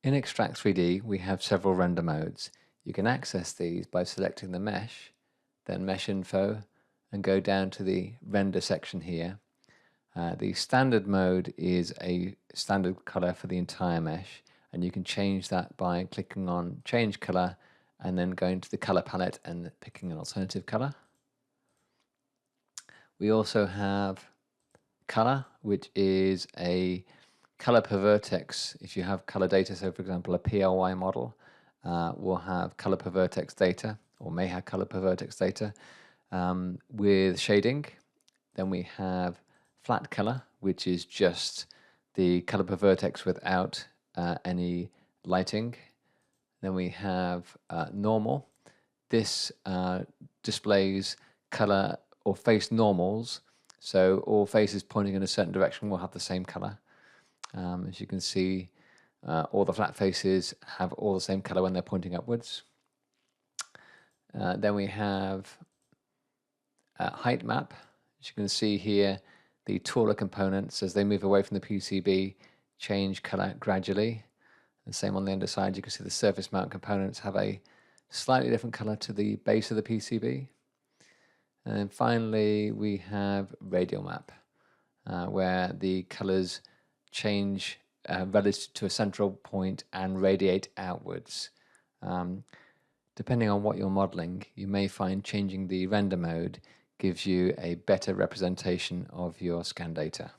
In Xtract3D, we have several render modes. You can access these by selecting the mesh, then mesh info, and go down to the render section here. The standard mode is a standard color for the entire mesh, and you can change that by clicking on change color and then going to the color palette and picking an alternative color. We also have color, which is a color per vertex. If you have color data, so for example a PLY model will have color per vertex data, or may have color per vertex data with shading. Then we have flat color, which is just the color per vertex without any lighting. Then we have normal. This displays color or face normals, so all faces pointing in a certain direction will have the same color. As you can see, all the flat faces have all the same color when they're pointing upwards. Then we have height map. As you can see here, the taller components, as they move away from the PCB, change color gradually. And same on the underside, you can see the surface mount components have a slightly different color to the base of the PCB. And then finally, we have Radial Map, where the colors change relative to a central point and radiate outwards. Depending on what you're modeling, you may find changing the render mode gives you a better representation of your scan data.